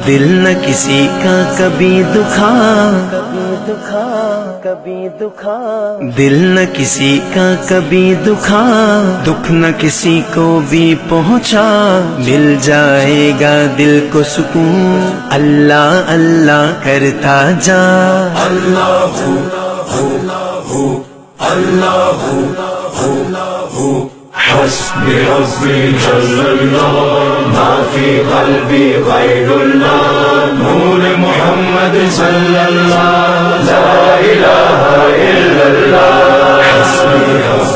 دل نہ کسی کا کبھی دکھا، دل نہ کسی کا کبھی دکھا، دکھ نہ کسی کو بھی پہنچا، مل جائے گا دل کو سکون اللہ اللہ کرتا جا۔ اللہ حسبی ربی جل اللہ، ما فی قلبی غیر اللہ، نور محمد صلی اللہ، لا الہ الا اللہ، حسبی ربی